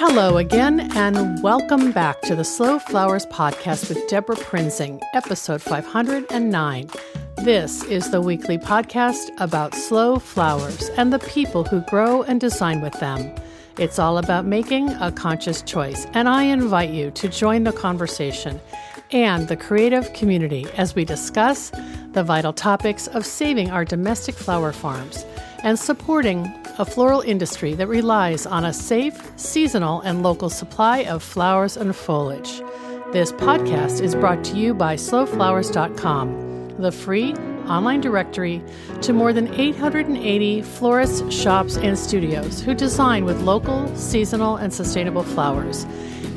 Hello again, and welcome back to the Slow Flowers Podcast with Deborah Prinzing, episode 509. This is the weekly podcast about slow flowers and the people who grow and design with them. It's all about making a conscious choice, and I invite you to join the conversation and the creative community as we discuss the vital topics of saving our domestic flower farms and supporting a floral industry that relies on a safe, seasonal, and local supply of flowers and foliage. This podcast is brought to you by slowflowers.com, the free online directory to more than 880 florists, shops, and studios who design with local, seasonal, and sustainable flowers,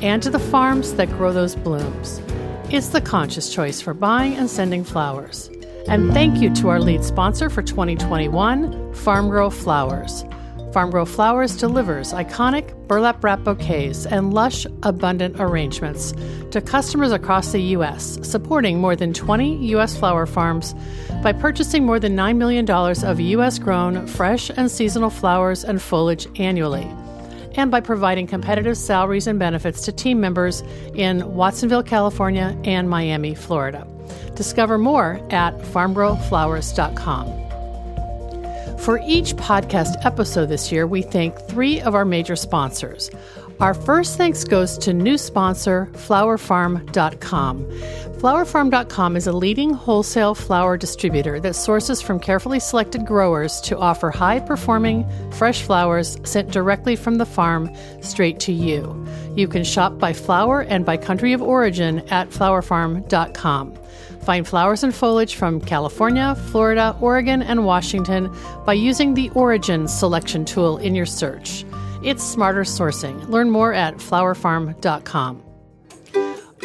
and to the farms that grow those blooms. It's the conscious choice for buying and sending flowers. And thank you to our lead sponsor for 2021, Farm Girl Flowers. Farm Girl Flowers delivers iconic burlap wrap bouquets and lush, abundant arrangements to customers across the U.S., supporting more than 20 U.S. flower farms by purchasing more than $9 million of U.S.-grown, fresh, and seasonal flowers and foliage annually, and by providing competitive salaries and benefits to team members in Watsonville, California, and Miami, Florida. Discover more at farmgirlflowers.com. For each podcast episode this year, we thank three of our major sponsors. Our first thanks goes to new sponsor, flowerfarm.com. Flowerfarm.com is a leading wholesale flower distributor that sources from carefully selected growers to offer high-performing, fresh flowers sent directly from the farm straight to you. You can shop by flower and by country of origin at flowerfarm.com. Find flowers and foliage from California, Florida, Oregon, and Washington by using the Origin selection tool in your search. It's smarter sourcing. Learn more at flowerfarm.com.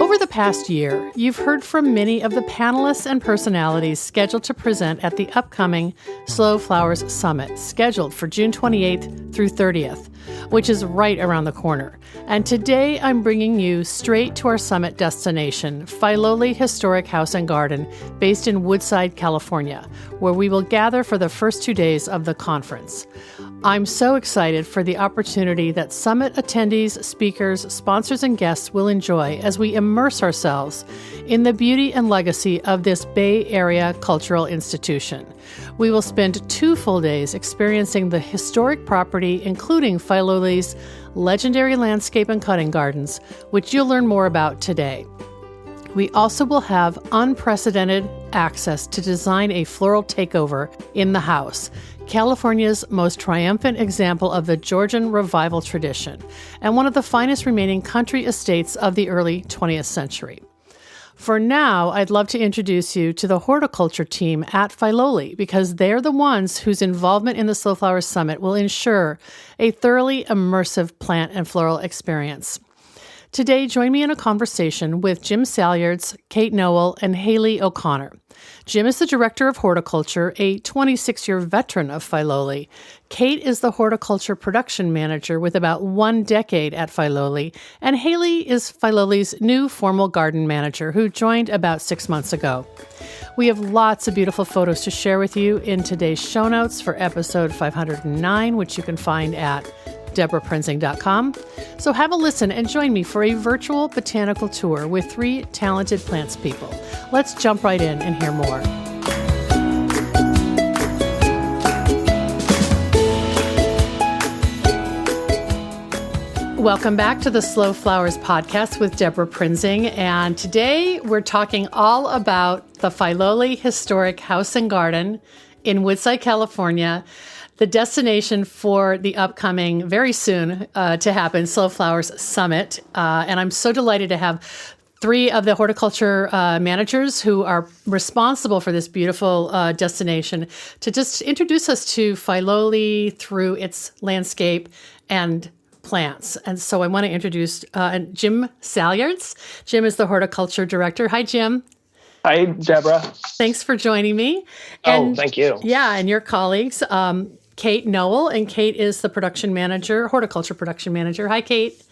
Over the past year, you've heard from many of the panelists and personalities scheduled to present at the upcoming Slow Flowers Summit, scheduled for June 28th through 30th, which is right around the corner. And today I'm bringing you straight to our summit destination, Filoli Historic House and Garden, based in Woodside, California, where we will gather for the first 2 days of the conference. I'm so excited for the opportunity that summit attendees, speakers, sponsors, and guests will enjoy as we immerse ourselves in the beauty and legacy of this Bay Area cultural institution. We will spend 2 full days experiencing the historic property, including Filoli's legendary landscape and cutting gardens, which you'll learn more about today. We also will have unprecedented access to design a floral takeover in the house, California's most triumphant example of the Georgian revival tradition, and one of the finest remaining country estates of the early 20th century. For now, I'd love to introduce you to the horticulture team at Filoli, because they're the ones whose involvement in the Slow Flowers Summit will ensure a thoroughly immersive plant and floral experience. Today, join me in a conversation with Jim Salyards, Kate Noel, and Haley O'Connor. Jim is the Director of Horticulture, a 26-year veteran of Filoli. Kate is the Horticulture Production Manager with about 1 decade at Filoli, and Haley is Filoli's new formal garden manager who joined about 6 months ago. We have lots of beautiful photos to share with you in today's show notes for episode 509, which you can find at deborahprinzing.com. So have a listen and join me for a virtual botanical tour with 3 talented plants people. Let's jump right in and hear more. Welcome back to the Slow Flowers Podcast with Deborah Prinzing. And today we're talking all about the Filoli Historic House and Garden in Woodside, California, the destination for the upcoming, very soon to happen, Slow Flowers Summit. And I'm so delighted to have 3 of the horticulture managers who are responsible for this beautiful destination to just introduce us to Filoli through its landscape and plants. And so I want to introduce Jim Salyards. Jim is the horticulture director. Hi, Jim. Hi, Deborah. Thanks for joining me. And, thank you. Yeah, and your colleagues, Kate Noel, and Kate is the production manager, horticulture production manager. Hi, Kate.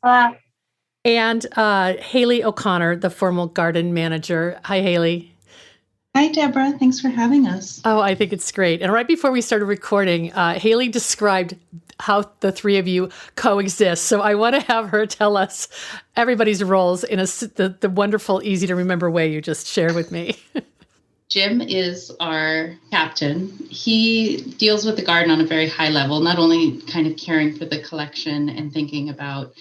And Haley O'Connor, the formal garden manager. Hi, Haley. Hi, Deborah. Thanks for having us. Oh, I think it's great. And right before we started recording, Haley described how the three of you coexist. So I want to have her tell us everybody's roles in the wonderful, easy to remember way you just shared with me. Jim is our captain. He deals with the garden on a very high level, not only kind of caring for the collection and thinking about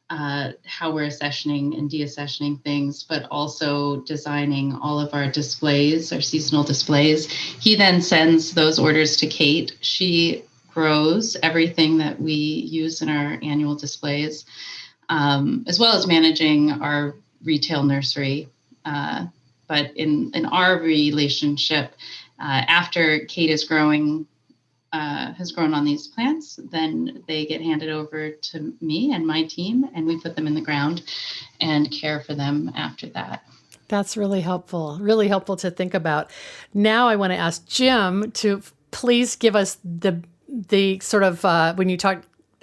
how we're accessioning and deaccessioning things, but also designing all of our displays, our seasonal displays. He then sends those orders to Kate. She grows everything that we use in our annual displays, as well as managing our retail nursery. But in our relationship, after Kate has grown on these plants, then they get handed over to me and my team, and we put them in the ground and care for them after that. That's really helpful to think about. Now I want to ask Jim to please give us the sort of, when you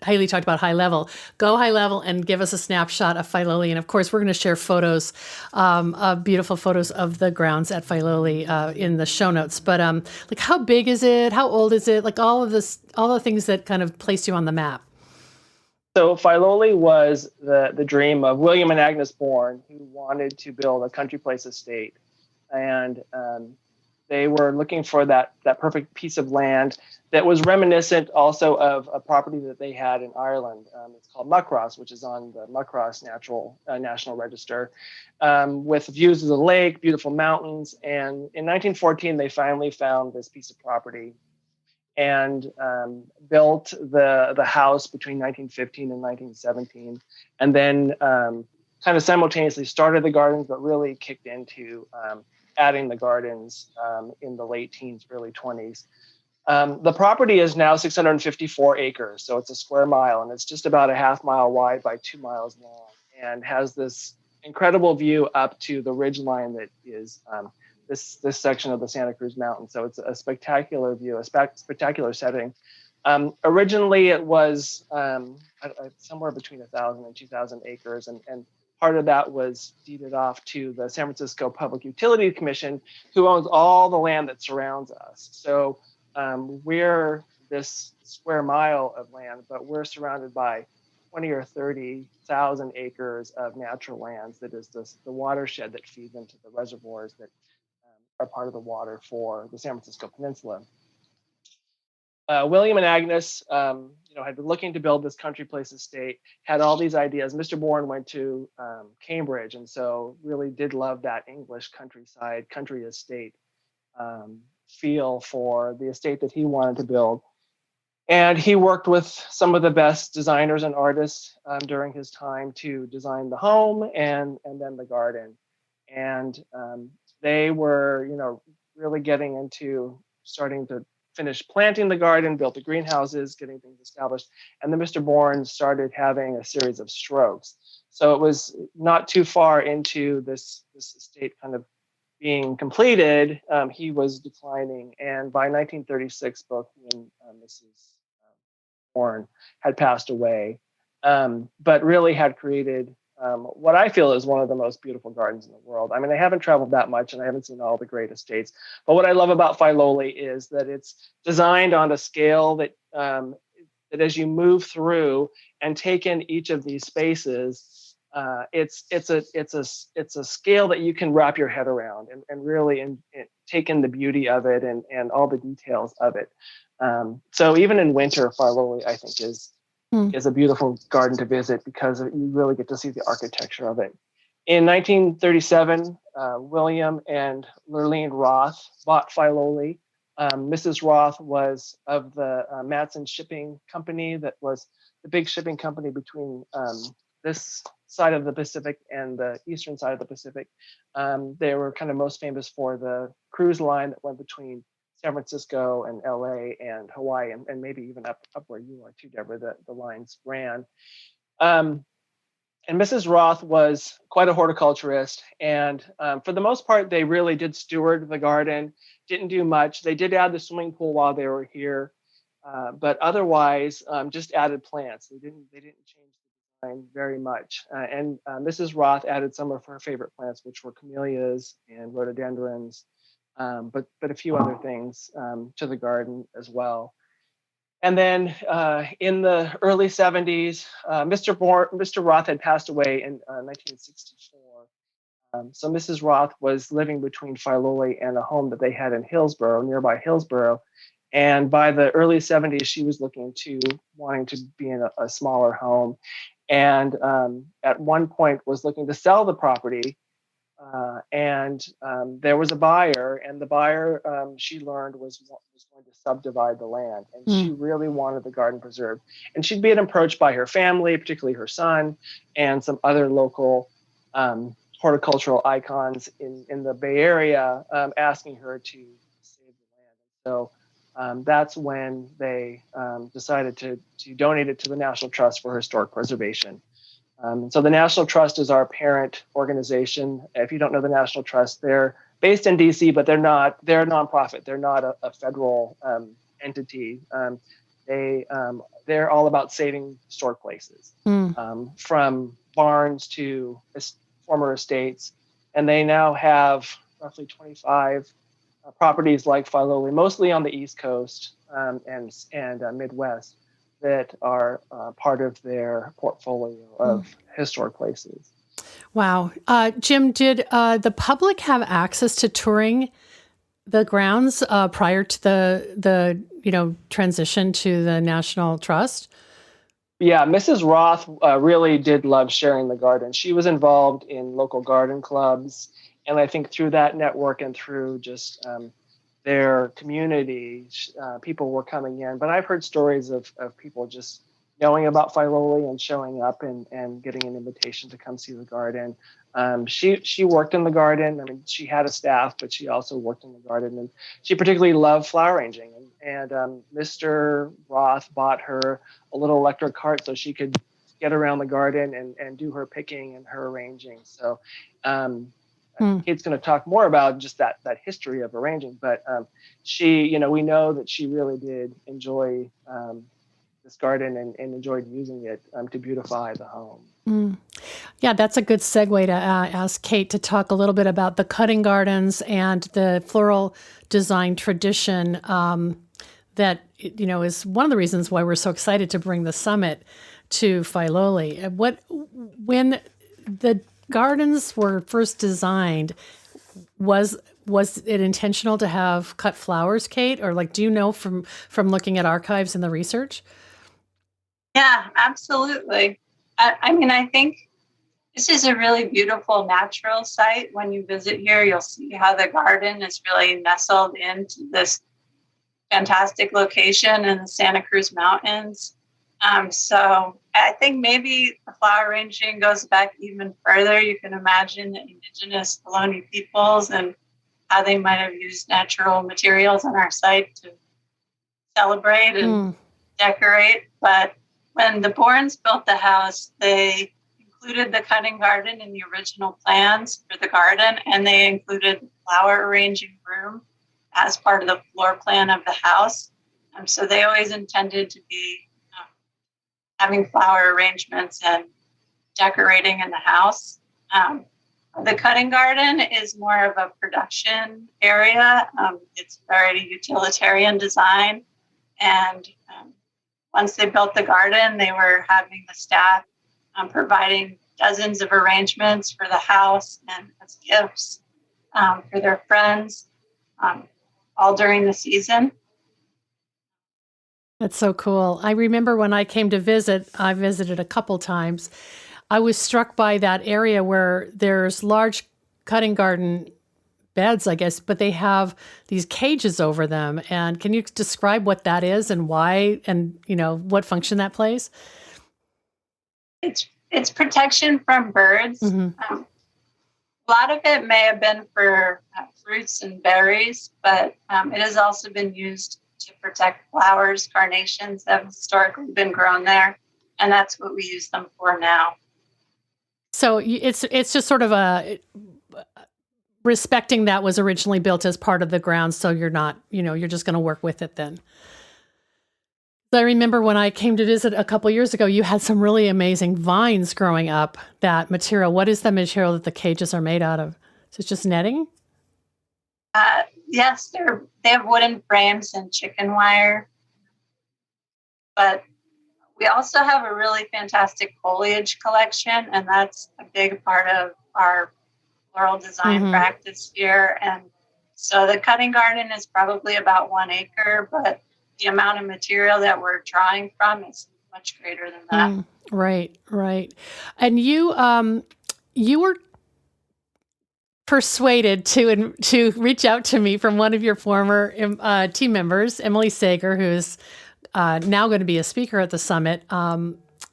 Haley talked about high level, go high level and give us a snapshot of Filoli. And of course, we're going to share photos, beautiful photos of the grounds at Filoli in the show notes. But like, how big is it? How old is it? Like all the things that kind of placed you on the map. So Filoli was the dream of William and Agnes Bourne, who wanted to build a country place estate. And they were looking for that perfect piece of land that was reminiscent also of a property that they had in Ireland. It's called Muckross, which is on the Muckross National Register, with views of the lake, beautiful mountains. And in 1914, they finally found this piece of property and built the house between 1915 and 1917, and then kind of simultaneously started the gardens, but really kicked into adding the gardens in the late teens, early 20s. The property is now 654 acres, so it's a square mile, and it's just about a half mile wide by 2 miles long, and has this incredible view up to the ridge line that is this section of the Santa Cruz Mountains. So it's a spectacular view, a spectacular setting. Originally, it was somewhere between 1,000 and 2,000 acres, and part of that was deeded off to the San Francisco Public Utility Commission, who owns all the land that surrounds us. So we're this square mile of land, but we're surrounded by 20 or 30,000 acres of natural lands. That is the watershed that feeds into the reservoirs that are part of the water for the San Francisco Peninsula. William and Agnes, had been looking to build this country place estate, had all these ideas. Mr. Bourne went to Cambridge, and so really did love that English countryside, country estate feel for the estate that he wanted to build. And he worked with some of the best designers and artists during his time to design the home and then the garden. And they were, really getting into starting to finish planting the garden, built the greenhouses, getting things established. And then Mr. Bourne started having a series of strokes. So it was not too far into this estate kind of being completed, he was declining. And by 1936, both he and Mrs. Bourne had passed away, but really had created what I feel is one of the most beautiful gardens in the world. I mean, I haven't traveled that much and I haven't seen all the great estates, but what I love about Filoli is that it's designed on a scale that as you move through and take in each of these spaces, it's a scale that you can wrap your head around and really take in the beauty of it and all the details of it. So even in winter, Filoli, I think, is a beautiful garden to visit because you really get to see the architecture of it. In 1937, William and Lurleen Roth bought Filoli. Mrs. Roth was of the Matson Shipping Company, that was the big shipping company between this side of the Pacific and the eastern side of the Pacific. They were kind of most famous for the cruise line that went between San Francisco and LA and Hawaii, and maybe even up where you are too, Deborah, the lines ran. And Mrs. Roth was quite a horticulturist. And for the most part, they really did steward the garden, didn't do much. They did add the swimming pool while they were here, but otherwise just added plants. They didn't change the design very much. And Mrs. Roth added some of her favorite plants, which were camellias and rhododendrons, but a few other things to the garden as well. And then in the early 70s, Mr. Roth had passed away in 1964. So Mrs. Roth was living between Filoli and a home that they had in Hillsborough, nearby Hillsborough. And by the early 70s, she was wanting to be in a smaller home. And at one point was looking to sell the property. And there was a buyer, and the buyer, she learned, was going to subdivide the land. And she really wanted the garden preserved. And she'd been approached by her family, particularly her son, and some other local horticultural icons in the Bay Area, asking her to save the land. So that's when they decided to donate it to the National Trust for Historic Preservation. So the National Trust is our parent organization. If you don't know the National Trust, they're based in DC, but they're a nonprofit. They're not a federal entity. They're all about saving historic places, from barns to former estates. And they now have roughly 25 properties like Filoli, mostly on the East Coast and Midwest, that are part of their portfolio of historic places. Wow. Jim, did the public have access to touring the grounds prior to the transition to the National Trust? Yeah, Mrs. Roth really did love sharing the garden. She was involved in local garden clubs, and I think through that network and through just their community, people were coming in. But I've heard stories of people just knowing about Filoli and showing up and getting an invitation to come see the garden. She worked in the garden. I mean, she had a staff, but she also worked in the garden, and she particularly loved flower arranging. And Mr. Roth bought her a little electric cart so she could get around the garden and do her picking and her arranging. So Kate's going to talk more about just that history of arranging, but she, we know that she really did enjoy this garden and enjoyed using it to beautify the home. Yeah, that's a good segue to ask Kate to talk a little bit about the cutting gardens and the floral design tradition that is one of the reasons why we're so excited to bring the summit to Filoli. When the gardens were first designed, was it intentional to have cut flowers, Kate? Or do you know from looking at archives and the research? Yeah, absolutely. I think this is a really beautiful natural site. When you visit here, you'll see how the garden is really nestled into this fantastic location in the Santa Cruz Mountains. So I think maybe the flower arranging goes back even further. You can imagine the indigenous Ohlone peoples and how they might have used natural materials on our site to celebrate and decorate. But when the Bournes built the house, they included the cutting garden in the original plans for the garden, and they included the flower arranging room as part of the floor plan of the house. So they always intended to be having flower arrangements and decorating in the house. The cutting garden is more of a production area. It's very utilitarian design. And once they built the garden, they were having the staff providing dozens of arrangements for the house and as gifts for their friends, all during the season. That's so cool. I remember when I came to visit, I visited a couple times. I was struck by that area where there's large cutting garden beds, I guess, but they have these cages over them. And can you describe what that is and why, and what function that plays? It's protection from birds. Mm-hmm. A lot of it may have been for fruits and berries, but it has also been used to protect flowers. Carnations have historically been grown there, and that's what we use them for now. So it's just sort of a respecting that was originally built as part of the grounds, so you're not, you're just going to work with it then. I remember when I came to visit a couple years ago, you had some really amazing vines growing up, that material. What is the material that the cages are made out of? Is it just netting? Yes, they have wooden frames and chicken wire. But we also have a really fantastic foliage collection, and that's a big part of our floral design practice here. And so the cutting garden is probably about 1 acre, but the amount of material that we're drawing from is much greater than that. Right. And you were persuaded to reach out to me from one of your former team members, Emily Sager, who's now going to be a speaker at the summit.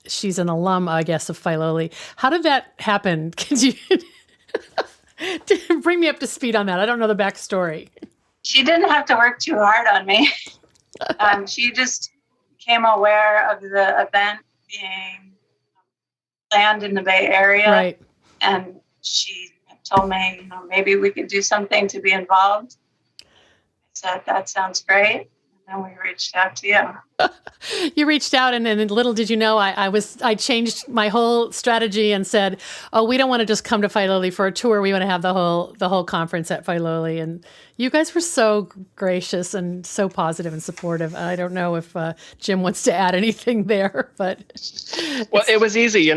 She's an alum, I guess, of Filoli. How did that happen? Could you bring me up to speed on that? I don't know the backstory. She didn't have to work too hard on me. She just became aware of the event being planned in the Bay Area. Right. And she told me, maybe we could do something to be involved. I said, that sounds great. And we reached out to you. You reached out, and little did you know, I changed my whole strategy and said, "Oh, we don't want to just come to Filoli for a tour. We want to have the whole conference at Filoli." And you guys were so gracious and so positive and supportive. I don't know if Jim wants to add anything there, but well, it was easy.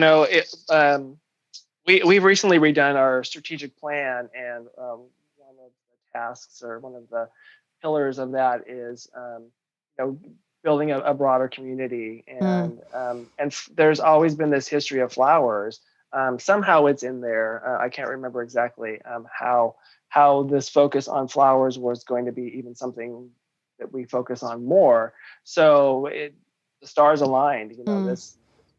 We've recently redone our strategic plan, and one of the tasks or one of the pillars of that is building a broader community, and there's always been this history of flowers. Somehow it's in there. I can't remember exactly how this focus on flowers was going to be even something that we focus on more. So the stars aligned.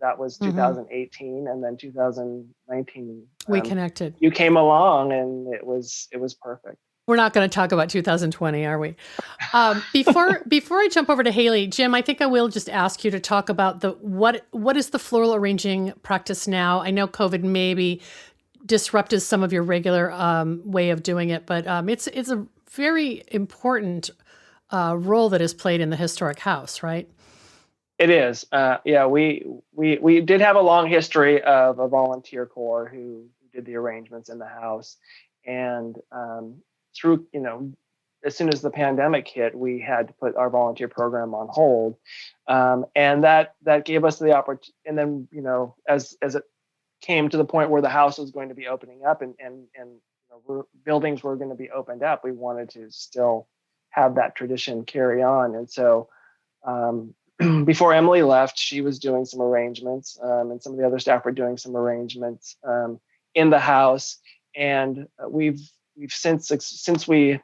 That was 2018, and then 2019 we connected. You came along, and it was perfect. We're not going to talk about 2020, are we? Before I jump over to Haley, Jim, I think I will just ask you to talk about what is the floral arranging practice now? I know COVID maybe disrupted some of your regular way of doing it, but it's a very important role that is played in the historic house, right? It is. We did have a long history of a volunteer corps who did the arrangements in the house, and through, as soon as the pandemic hit, we had to put our volunteer program on hold. And that gave us the opportunity. And then, as it came to the point where the house was going to be opening up and buildings were going to be opened up, we wanted to still have that tradition carry on. And so before Emily left, she was doing some arrangements, and some of the other staff were doing some arrangements in the house. And we've since we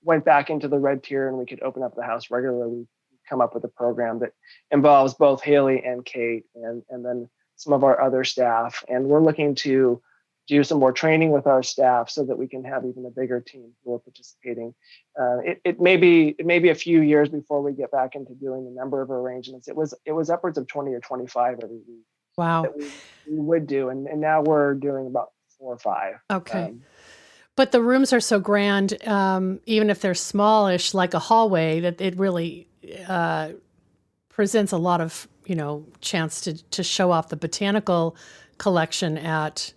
went back into the red tier and we could open up the house regularly, we've come up with a program that involves both Haley and Kate and then some of our other staff. And we're looking to do some more training with our staff so that we can have even a bigger team who are participating. It may be a few years before we get back into doing the number of arrangements. It was upwards of 20 or 25 every week. Wow. That we would do. And now we're doing about 4 or 5. Okay. But the rooms are so grand, even if they're smallish, like a hallway, that it really presents a lot of, chance to show off the botanical collection at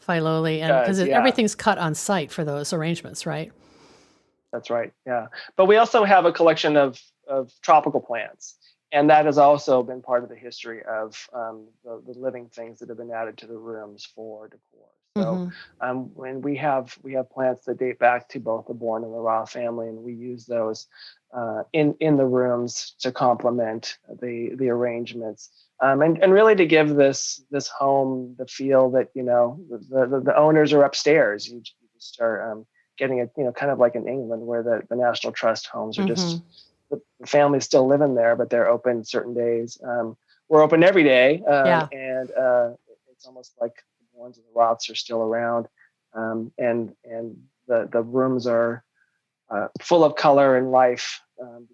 Filoli, and because everything's cut on site for those arrangements, right? That's right. Yeah, but we also have a collection of tropical plants, and that has also been part of the history of the living things that have been added to the rooms for decor. So when we have plants that date back to both the Bourne and the Roth family, and we use those in the rooms to complement the arrangements, and really to give this home the feel that the owners are upstairs. You just are getting it, kind of like in England where the National Trust homes are just the families still living there, but they're open certain days. We're open every day, and it's almost like ones of the Roths are still around, and the rooms are full of color and life,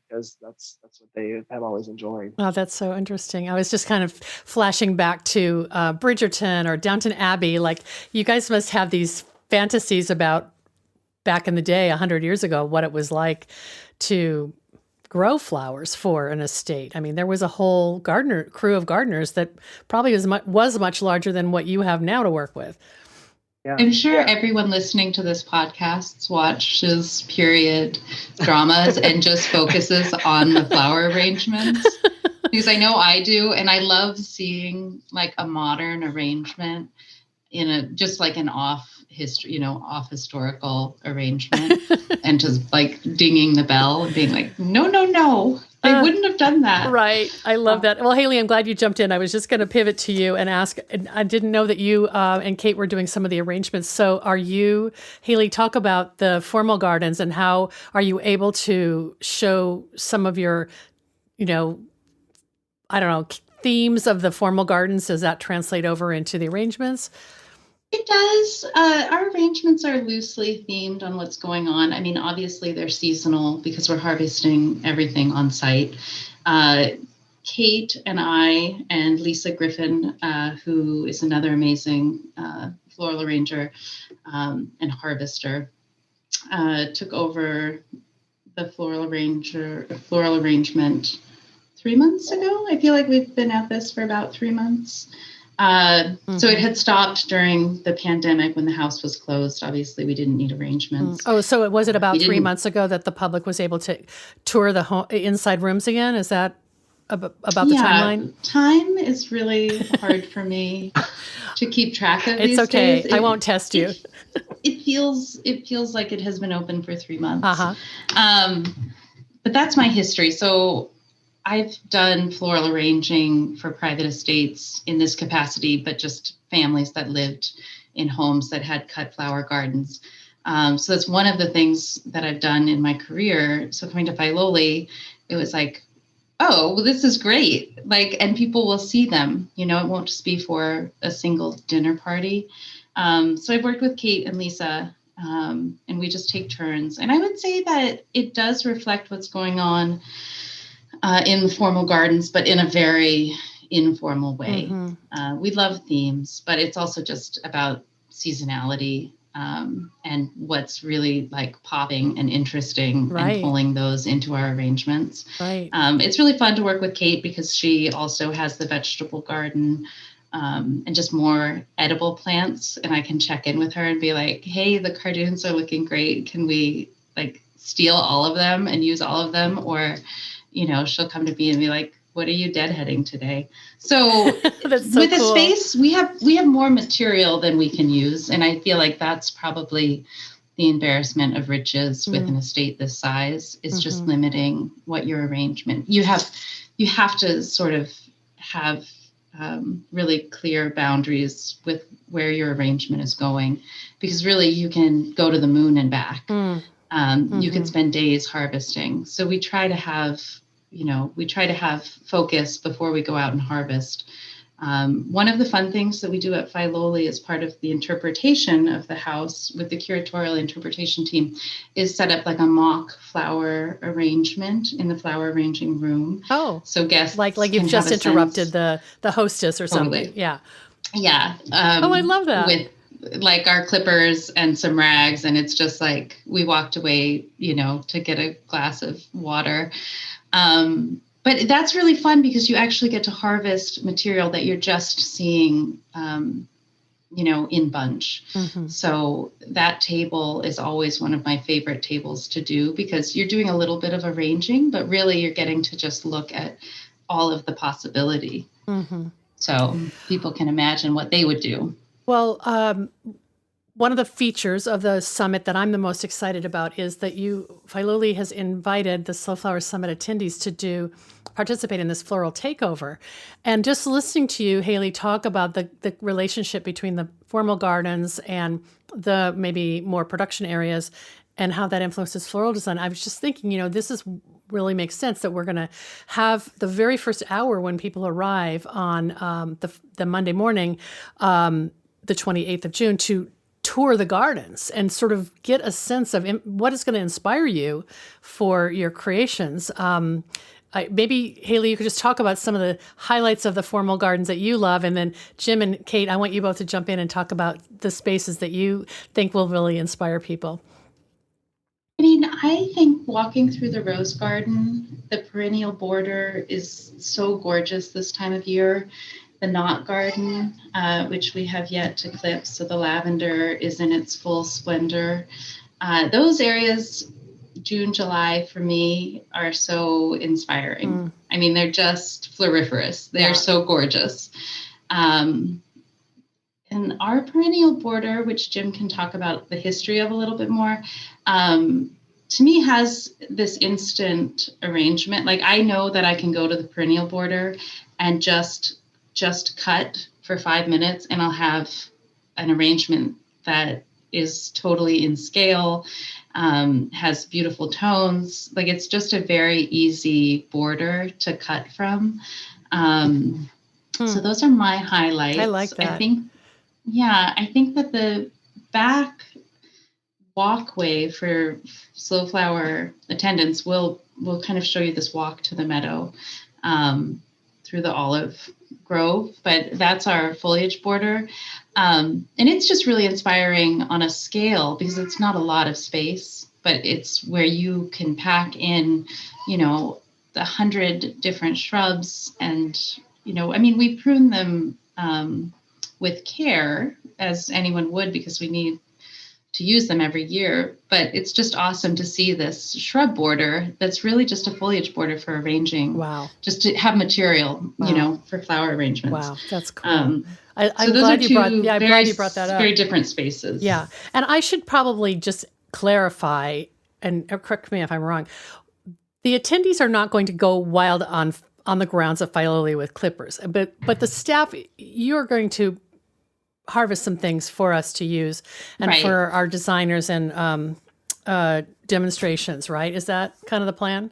because that's what they have always enjoyed. Oh, that's so interesting. I was just kind of flashing back to Bridgerton or Downton Abbey. Like, you guys must have these fantasies about back in the day, 100 years ago, what it was like to grow flowers for an estate. I mean, there was a whole crew of gardeners that probably was much larger than what you have now to work with. Yeah. I'm sure everyone listening to this podcast watches period dramas and just focuses on the flower arrangements. Because I know I do, and I love seeing like a modern arrangement in a just like an off historical arrangement, and just like dinging the bell and being like, no, they wouldn't have done that. Right. I love that. Well, Haley, I'm glad you jumped in. I was just going to pivot to you and ask, and I didn't know that you and Kate were doing some of the arrangements. So are you, Haley, talk about the formal gardens and how are you able to show some of your, themes of the formal gardens? Does that translate over into the arrangements? It does. Our arrangements are loosely themed on what's going on. I mean, obviously they're seasonal because we're harvesting everything on site. Kate and I and Lisa Griffin, who is another amazing floral arranger and harvester, took over the floral arrangement 3 months ago. I feel like we've been at this for about 3 months. So it had stopped during the pandemic when the house was closed. Obviously, we didn't need arrangements. Oh, so was it about 3 months ago that the public was able to tour the inside rooms again? Is that about the timeline? Time is really hard for me to keep track of. It's okay. I won't test you. It feels like it has been open for 3 months. But that's my history. So I've done floral arranging for private estates in this capacity, but just families that lived in homes that had cut flower gardens. So that's one of the things that I've done in my career. So coming to Filoli, it was like, oh, well, this is great. And people will see them, it won't just be for a single dinner party. So I've worked with Kate and Lisa, and we just take turns. And I would say that it does reflect what's going on in the formal gardens, but in a very informal way. We love themes, but it's also just about seasonality and what's really popping and interesting and pulling those into our arrangements. It's really fun to work with Kate because she also has the vegetable garden and just more edible plants. And I can check in with her and be like, hey, the cardoons are looking great. Can we steal all of them and use all of them? Or she'll come to me and be like, what are you deadheading today? So, with cool. A space, we have more material than we can use. And I feel like that's probably the embarrassment of riches with an estate this size is just limiting what your arrangement. You have to sort of have really clear boundaries with where your arrangement is going, because really you can go to the moon and back. You can spend days harvesting. So we try to have focus before we go out and harvest. One of the fun things that we do at Filoli as part of the interpretation of the house with the curatorial interpretation team is set up a mock flower arrangement in the flower arranging room. Oh, so guests like you've just interrupted the hostess or something. Yeah. Oh, I love that. With our clippers and some rags, and it's just we walked away, to get a glass of water. But that's really fun because you actually get to harvest material that you're just seeing, in bunch. So that table is always one of my favorite tables to do because you're doing a little bit of arranging, but really you're getting to just look at all of the possibility. So people can imagine what they would do. Well, one of the features of the summit that I'm the most excited about is that Filoli has invited the Slow Flowers Summit attendees to participate in this floral takeover. And just listening to you, Haley, talk about the relationship between the formal gardens and the maybe more production areas and how that influences floral design, I was just thinking, this really makes sense that we're going to have the very first hour when people arrive on the Monday morning, the 28th of June, to tour the gardens and sort of get a sense of what is going to inspire you for your creations. Maybe, Haley, you could just talk about some of the highlights of the formal gardens that you love. And then Jim and Kate, I want you both to jump in and talk about the spaces that you think will really inspire people. I mean, I think walking through the rose garden, the perennial border is so gorgeous this time of year. The knot garden, which we have yet to clip, so the lavender is in its full splendor. Those areas June, July for me are so inspiring. I mean, they're just floriferous. They're so gorgeous. And our perennial border, which Jim can talk about the history of a little bit more, to me has this instant arrangement. Like I know that I can go to the perennial border and just cut for 5 minutes and I'll have an arrangement that is totally in scale, has beautiful tones. Like it's just a very easy border to cut from. So those are my highlights. I like that. I think that the back walkway for slow flower attendants will kind of show you this walk to the meadow through the olive grove, but that's our foliage border. And it's just really inspiring on a scale because it's not a lot of space, but it's where you can pack in, the 100 different shrubs. And, we prune them with care as anyone would because we need to use them every year, but it's just awesome to see this shrub border that's really just a foliage border for arranging. Wow. Just to have material, for flower arrangements. Wow, that's cool. I'm glad you brought that up. Very different spaces. Yeah. And I should probably just clarify, and correct me if I'm wrong, the attendees are not going to go wild on the grounds of Filoli with clippers, but the staff, you're going to harvest some things for us to use and for our designers and demonstrations, right? Is that kind of the plan?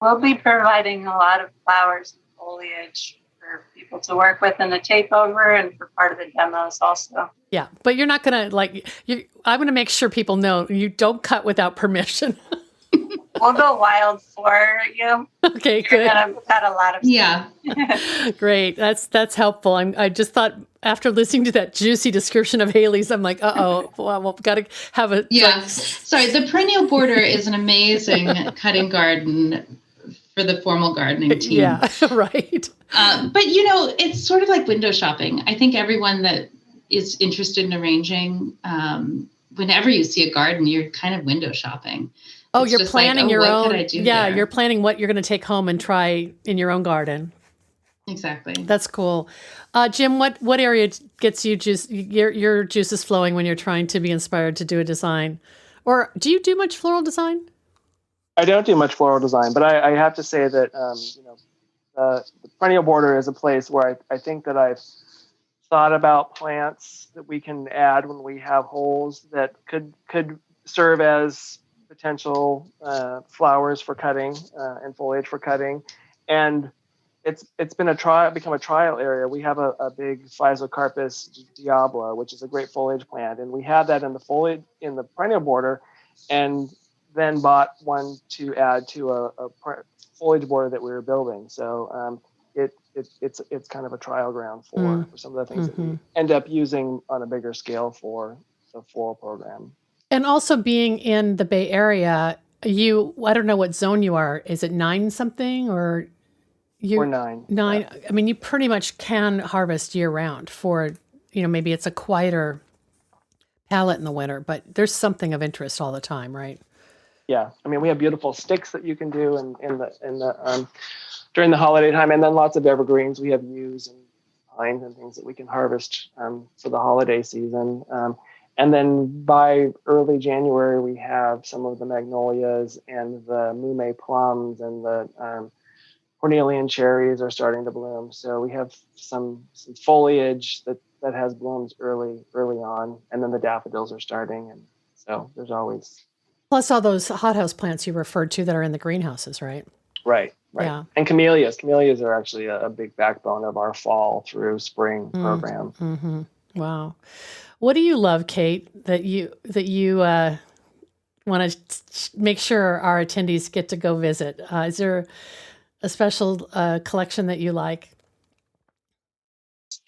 We'll be providing a lot of flowers and foliage for people to work with in the takeover and for part of the demos also. Yeah, but you're not going to I'm going to make sure people know you don't cut without permission. We'll go wild for you. Okay, You're gonna cut a lot of stuff. Yeah. Great. That's helpful. I just thought after listening to that juicy description of Haley's, I'm like, well, got to have a... Yeah. Sorry, the perennial border is an amazing cutting garden for the formal gardening team. Yeah, right. But, it's sort of like window shopping. I think everyone that is interested in arranging, whenever you see a garden, you're kind of window shopping. Oh, you're planning your own. Yeah, you're planning what you're going to take home and try in your own garden. Exactly. That's cool. Jim, what area gets you your juices flowing when you're trying to be inspired to do a design? Or do you do much floral design? I don't do much floral design, but I have to say that the perennial border is a place where I think that I've thought about plants that we can add when we have holes that could serve as potential flowers for cutting and foliage for cutting, and it's become a trial area. We have a big Physocarpus diabla, which is a great foliage plant, and we had that in the perennial border, and then bought one to add to a foliage border that we were building. So it's kind of a trial ground for some of the things that we end up using on a bigger scale for the floral program. And also being in the Bay Area, I don't know what zone you are. Is it 9 something or We're 9. 9. Yeah. I mean, you pretty much can harvest year round for, maybe it's a quieter palette in the winter, but there's something of interest all the time, right? Yeah. I mean, we have beautiful sticks that you can do in the during the holiday time, and then lots of evergreens. We have yews and pines and things that we can harvest for the holiday season. And then by early January, we have some of the magnolias and the mume plums and the Cornelian cherries are starting to bloom. So we have some foliage that has blooms early on, and then the daffodils are starting. And so there's always... Plus all those hothouse plants you referred to that are in the greenhouses, right? Right. Yeah. And camellias. Camellias are actually a big backbone of our fall through spring program. Mm-hmm. Wow. What do you love, Kate, that you want to make sure our attendees get to go visit? Is there a special collection that you like?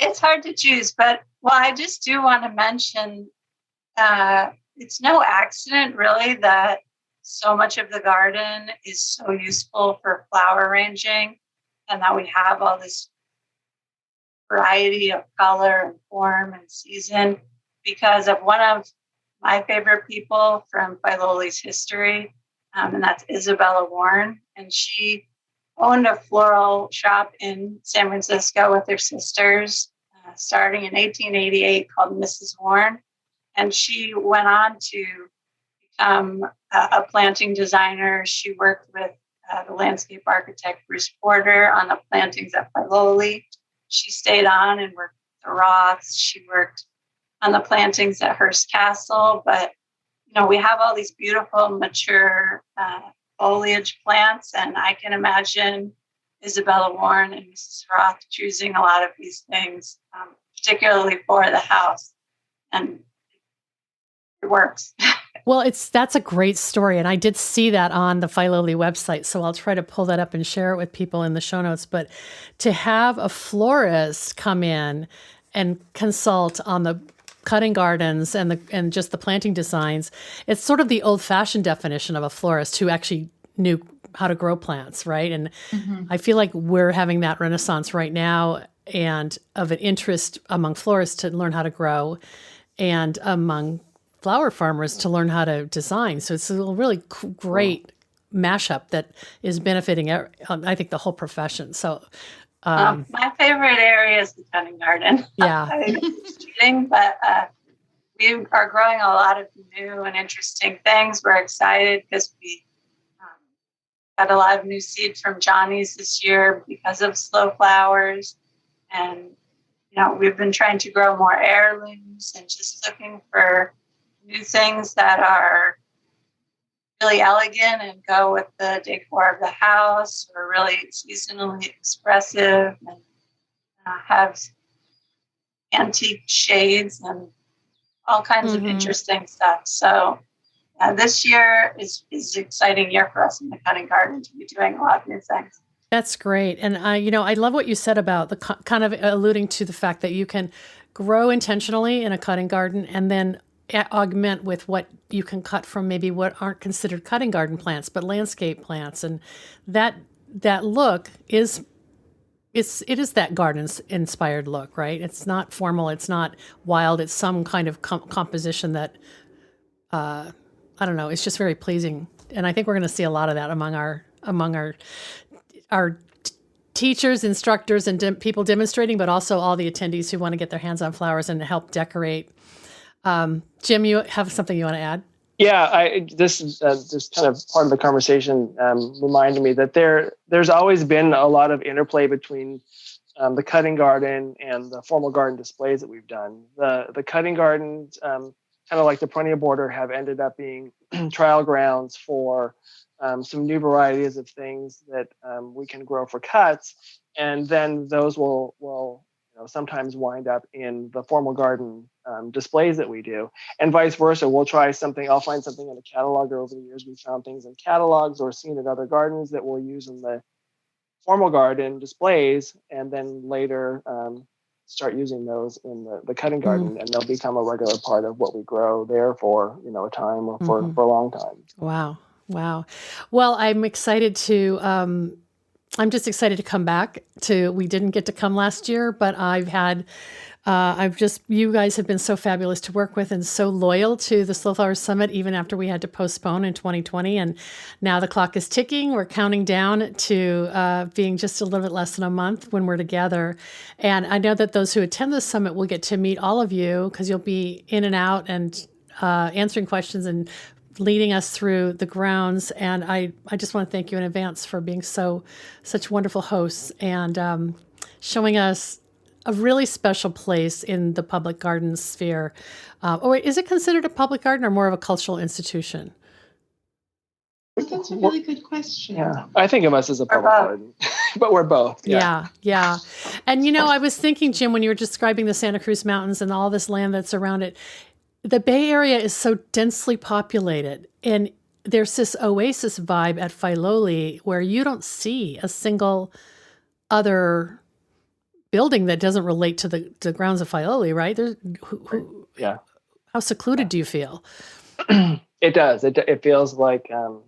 It's hard to choose, but I just do want to mention it's no accident really that so much of the garden is so useful for flower arranging, and that we have all this variety of color and form and season because of one of my favorite people from Filoli's history, and that's Isabella Warren. And she owned a floral shop in San Francisco with her sisters, starting in 1888, called Mrs. Warren. And she went on to become a planting designer. She worked with the landscape architect Bruce Porter on the plantings at Filoli. She stayed on and worked with the Roths. She worked on the plantings at Hearst Castle. But, we have all these beautiful, mature foliage plants. And I can imagine Isabella Warren and Mrs. Roth choosing a lot of these things, particularly for the house. And it works. Well, that's a great story. And I did see that on the Filoli website. So I'll try to pull that up and share it with people in the show notes. But to have a florist come in and consult on the cutting gardens and just the planting designs, it's sort of the old-fashioned definition of a florist who actually knew how to grow plants, right? And I feel like we're having that renaissance right now, and of an interest among florists to learn how to grow, and among flower farmers to learn how to design. So it's a really great mashup that is benefiting, I think, the whole profession. So my favorite area is the cutting garden. Yeah. It's cheating, but we are growing a lot of new and interesting things. We're excited because we got a lot of new seed from Johnny's this year because of slow flowers. And, we've been trying to grow more heirlooms and just looking for new things that are really elegant and go with the decor of the house, or really seasonally expressive and have antique shades and all kinds of interesting stuff. So this year is an exciting year for us in the cutting garden to be doing a lot of new things. That's great. And I love what you said about the kind of alluding to the fact that you can grow intentionally in a cutting garden and then augment with what you can cut from maybe what aren't considered cutting garden plants, but landscape plants. And that look it is that garden inspired look, right? It's not formal. It's not wild. It's some kind of composition that, I don't know, it's just very pleasing. And I think we're going to see a lot of that among our teachers, instructors, and people demonstrating, but also all the attendees who want to get their hands on flowers and help decorate. Jim, you have something you want to add? Yeah, this is just kind of part of the conversation reminded me that there's always been a lot of interplay between the cutting garden and the formal garden displays that we've done. The cutting gardens, kind of like the perennial border, have ended up being trial grounds for some new varieties of things that we can grow for cuts, and then those will sometimes wind up in the formal garden displays that we do, and vice versa. We'll try something. I'll find something in a catalog, or over the years we've found things in catalogs or seen at other gardens that we'll use in the formal garden displays, and then later start using those in the cutting garden, and they'll become a regular part of what we grow there for a time or for a long time. Wow. Well, I'm excited to. I'm just excited to come back to. We didn't get to come last year, but you guys have been so fabulous to work with and so loyal to the Slow Flowers Summit, even after we had to postpone in 2020. And now the clock is ticking. We're counting down to being just a little bit less than a month when we're together. And I know that those who attend the summit will get to meet all of you, because you'll be in and out and answering questions and leading us through the grounds. And I just want to thank you in advance for being such wonderful hosts and showing us a really special place in the public garden sphere. Or is it considered a public garden or more of a cultural institution? That's a really good question. Yeah, I think of us as a public garden, but we're both. Yeah. And I was thinking, Jim, when you were describing the Santa Cruz Mountains and all this land that's around it, the Bay Area is so densely populated, and there's this oasis vibe at Filoli where you don't see a single other building that doesn't relate to the grounds of Filoli, right? Yeah. How secluded do you feel? It does. It feels like you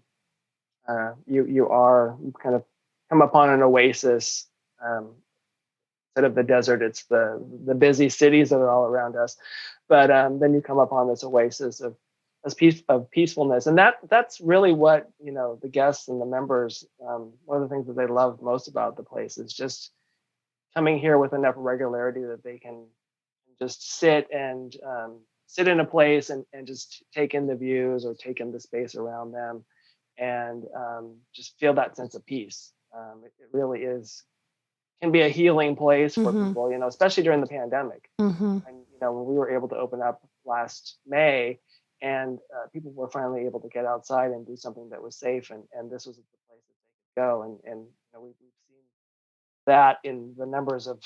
kind of come upon an oasis. Instead of the desert, it's the busy cities that are all around us. But then you come upon this oasis of of peacefulness. And that's really what, the guests and the members, one of the things that they love most about the place is just coming here with enough regularity that they can just sit in a place and just take in the views or take in the space around them and just feel that sense of peace. It really can be a healing place for people, especially during the pandemic. And, when we were able to open up last May and people were finally able to get outside and do something that was safe. And this was the place that they could go. And we've seen that in the numbers of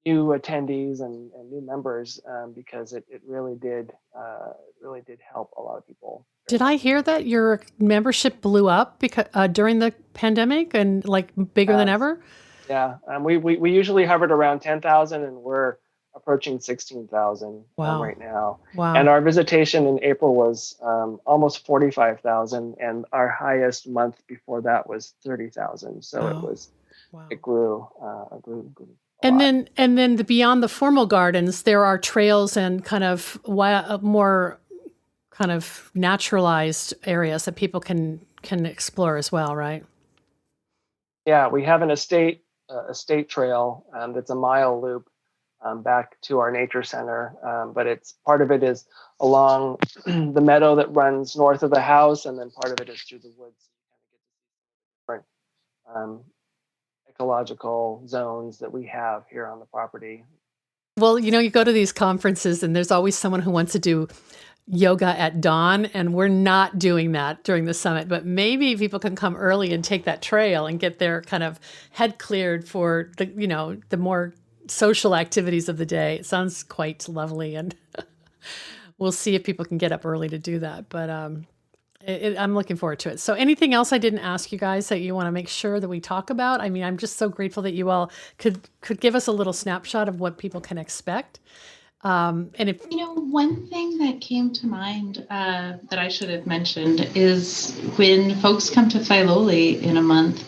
new attendees and new members because it really did help a lot of people. Did I hear that your membership blew up because during the pandemic and like bigger than ever? Yeah, we usually hovered around 10,000 and we're approaching 16,000 right now. Wow. And our visitation in April was almost 45,000 and our highest month before that was 30,000. So it grew. And then beyond the formal gardens, there are trails and kind of more kind of naturalized areas that people can explore as well, right? Yeah, we have an estate trail that's a mile loop back to our nature center, but part of it is along the meadow that runs north of the house, and then part of it is through the woods. You kind of get to see different ecological zones that we have here on the property. Well, you go to these conferences and there's always someone who wants to do yoga at dawn, and we're not doing that during the summit, but maybe people can come early and take that trail and get their kind of head cleared for the more social activities of the day. It sounds quite lovely, and we'll see if people can get up early to do that, but I'm looking forward to it. So anything else I didn't ask you guys that you want to make sure that we talk about? I mean, I'm just so grateful that you all could give us a little snapshot of what people can expect. And if one thing that came to mind that I should have mentioned is when folks come to Filoli in a month,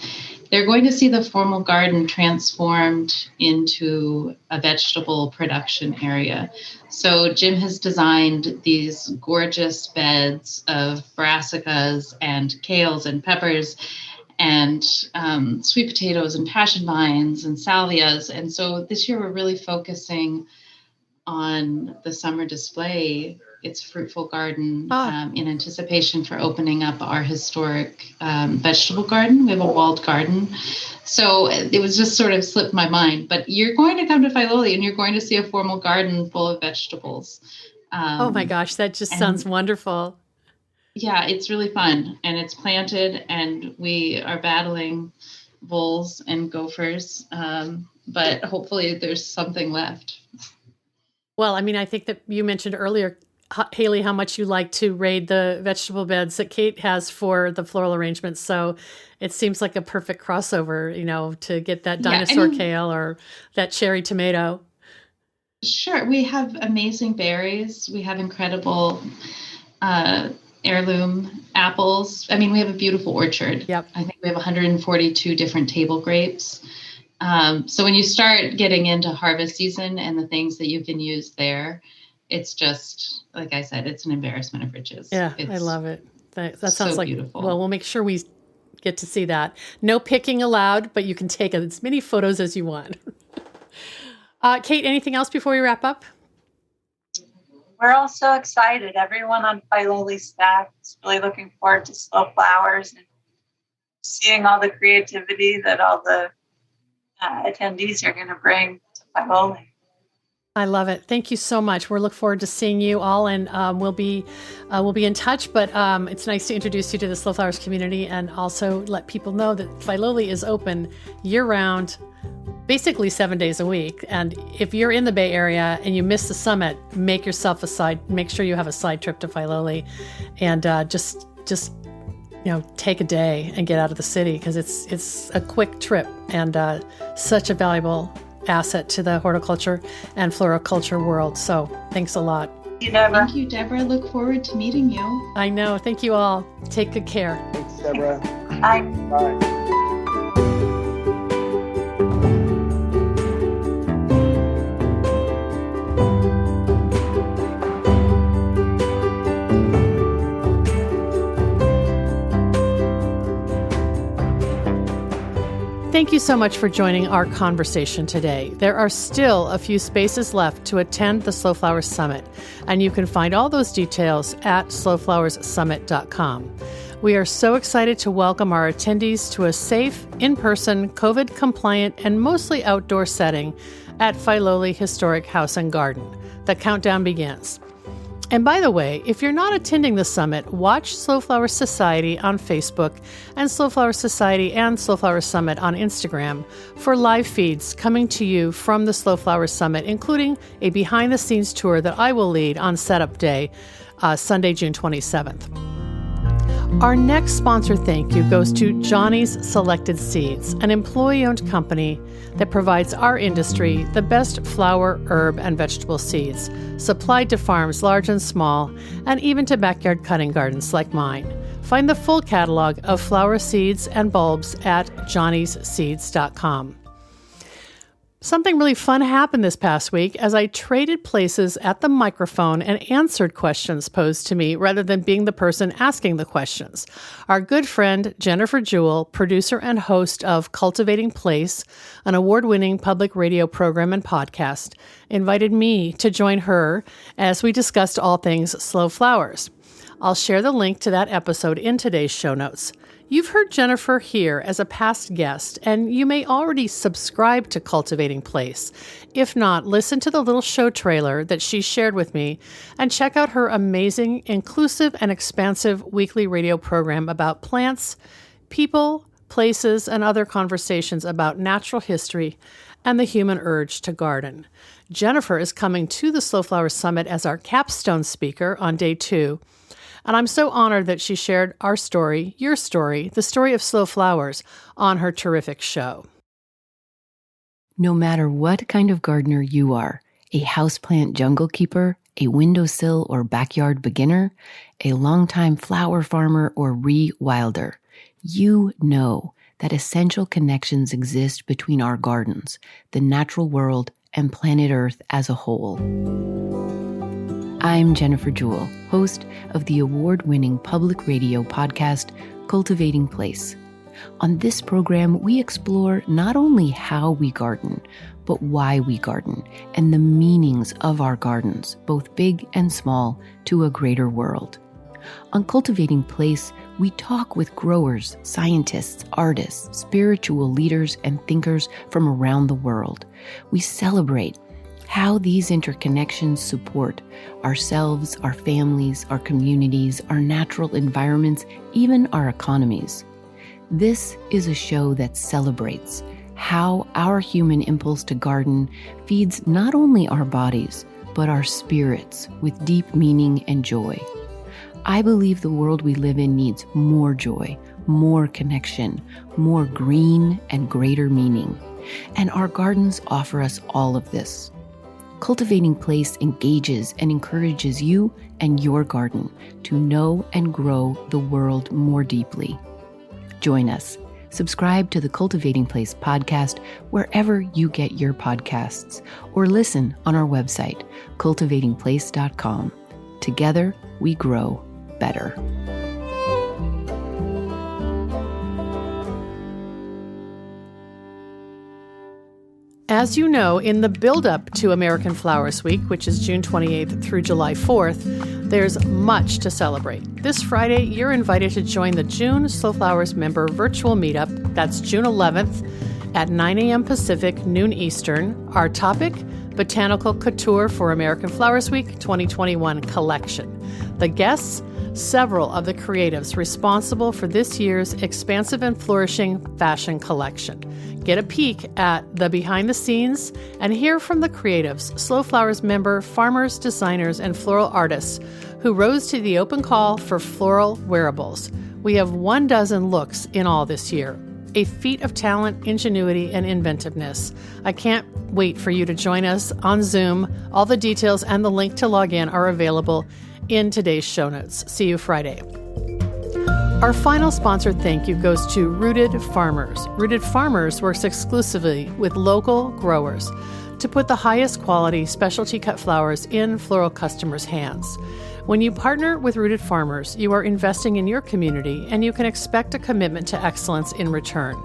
they're going to see the formal garden transformed into a vegetable production area. So Jim has designed these gorgeous beds of brassicas and kales and peppers and sweet potatoes and passion vines and salvias. And so this year we're really focusing on the summer display. It's Fruitful Garden in anticipation for opening up our historic vegetable garden. We have a walled garden. So it was just sort of slipped my mind. But you're going to come to Filoli and you're going to see a formal garden full of vegetables. Oh my gosh, that just sounds wonderful. Yeah, it's really fun. And it's planted and we are battling voles and gophers. But hopefully there's something left. Well, I mean, I think that you mentioned earlier, Haley, how much you like to raid the vegetable beds that Kate has for the floral arrangements. So it seems like a perfect crossover, to get that dinosaur kale or that cherry tomato. Sure. We have amazing berries. We have incredible heirloom apples. I mean, we have a beautiful orchard. Yep. I think we have 142 different table grapes. So when you start getting into harvest season and the things that you can use there, it's just, like I said, it's an embarrassment of riches. Yeah, I love it. That sounds so like beautiful. Well, we'll make sure we get to see that. No picking allowed, but you can take as many photos as you want. Kate, anything else before we wrap up? We're all so excited. Everyone on Filoli staff is really looking forward to Slow Flowers and seeing all the creativity that all the attendees are going to bring to Filoli. I love it. Thank you so much. We'll look forward to seeing you all, and we'll be in touch. But it's nice to introduce you to the Slow Flowers community, and also let people know that Filoli is open year-round, basically 7 days a week. And if you're in the Bay Area and you miss the summit, make sure you have a side trip to Filoli, and just take a day and get out of the city, because it's a quick trip and such a valuable asset to the horticulture and floriculture world. So thanks a lot. Thank you, Deborah. Look forward to meeting you. I know. Thank you all. Take good care. Thanks, Deborah. Bye. Bye. Thank you so much for joining our conversation today. There are still a few spaces left to attend the Slow Flowers Summit, and you can find all those details at slowflowerssummit.com. We are so excited to welcome our attendees to a safe, in-person, COVID-compliant, and mostly outdoor setting at Filoli Historic House and Garden. The countdown begins. And by the way, if you're not attending the summit, watch Slow Flowers Society on Facebook and Slow Flowers Society and Slow Flowers Summit on Instagram for live feeds coming to you from the Slow Flowers Summit, including a behind-the-scenes tour that I will lead on Setup Day, Sunday, June 27th. Our next sponsor thank you goes to Johnny's Selected Seeds, an employee-owned company that provides our industry the best flower, herb, and vegetable seeds, supplied to farms large and small, and even to backyard cutting gardens like mine. Find the full catalog of flower seeds and bulbs at johnnysseeds.com. Something really fun happened this past week as I traded places at the microphone and answered questions posed to me rather than being the person asking the questions. Our good friend Jennifer Jewell, producer and host of Cultivating Place, an award-winning public radio program and podcast, invited me to join her as we discussed all things slow flowers. I'll share the link to that episode in today's show notes. You've heard Jennifer here as a past guest, and you may already subscribe to Cultivating Place. If not, listen to the little show trailer that she shared with me and check out her amazing, inclusive, and expansive weekly radio program about plants, people, places, and other conversations about natural history and the human urge to garden. Jennifer is coming to the Slow Flowers Summit as our capstone speaker on day 2. And I'm so honored that she shared our story, your story, the story of slow flowers on her terrific show. No matter what kind of gardener you are, a houseplant jungle keeper, a windowsill or backyard beginner, a longtime flower farmer or rewilder, you know that essential connections exist between our gardens, the natural world, and planet Earth as a whole. I'm Jennifer Jewell, host of the award-winning public radio podcast, Cultivating Place. On this program, we explore not only how we garden, but why we garden, and the meanings of our gardens, both big and small, to a greater world. On Cultivating Place, we talk with growers, scientists, artists, spiritual leaders, and thinkers from around the world. We celebrate how these interconnections support ourselves, our families, our communities, our natural environments, even our economies. This is a show that celebrates how our human impulse to garden feeds not only our bodies, but our spirits with deep meaning and joy. I believe the world we live in needs more joy, more connection, more green and greater meaning. And our gardens offer us all of this. Cultivating Place engages and encourages you and your garden to know and grow the world more deeply. Join us. Subscribe to the Cultivating Place podcast wherever you get your podcasts, or listen on our website, cultivatingplace.com. Together, we grow better. As you know, in the build-up to American Flowers Week, which is June 28th through July 4th, there's much to celebrate. This Friday, you're invited to join the June Slow Flowers member virtual meetup. That's June 11th at 9 a.m. Pacific, noon Eastern. Our topic, Botanical Couture for American Flowers Week 2021 collection. The guests, several of the creatives responsible for this year's expansive and flourishing fashion collection. Get a peek at the behind the scenes and hear from the creatives, Slow Flowers member, farmers, designers, and floral artists who rose to the open call for floral wearables. We have 12 looks in all this year. A feat of talent, ingenuity, and inventiveness. I can't wait for you to join us on Zoom. All the details and the link to log in are available in today's show notes. See you Friday. Our final sponsored thank you goes to Rooted Farmers. Rooted Farmers works exclusively with local growers to put the highest quality specialty cut flowers in floral customers' hands. When you partner with Rooted Farmers, you are investing in your community and you can expect a commitment to excellence in return.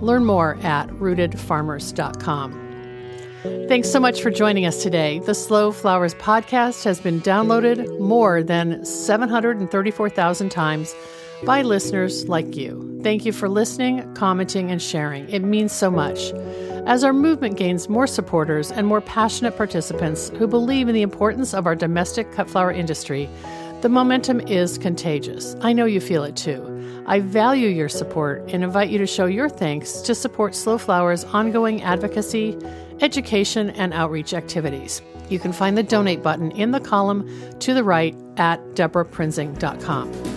Learn more at rootedfarmers.com. Thanks so much for joining us today. The Slow Flowers podcast has been downloaded more than 734,000 times by listeners like you. Thank you for listening, commenting, and sharing. It means so much. As our movement gains more supporters and more passionate participants who believe in the importance of our domestic cut flower industry, the momentum is contagious. I know you feel it too. I value your support and invite you to show your thanks to support Slow Flowers' ongoing advocacy, education, and outreach activities. You can find the donate button in the column to the right at deborahprinzing.com.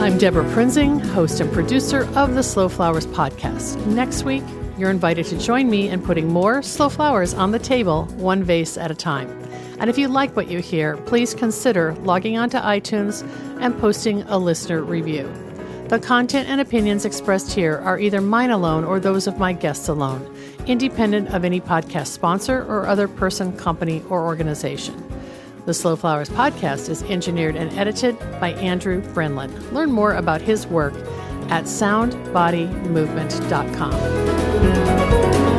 I'm Deborah Prinzing, host and producer of the Slow Flowers podcast. Next week, you're invited to join me in putting more slow flowers on the table, one vase at a time. And if you like what you hear, please consider logging onto iTunes and posting a listener review. The content and opinions expressed here are either mine alone or those of my guests alone, independent of any podcast sponsor or other person, company, or organization. The Slow Flowers podcast is engineered and edited by Andrew Brenlin. Learn more about his work at soundbodymovement.com.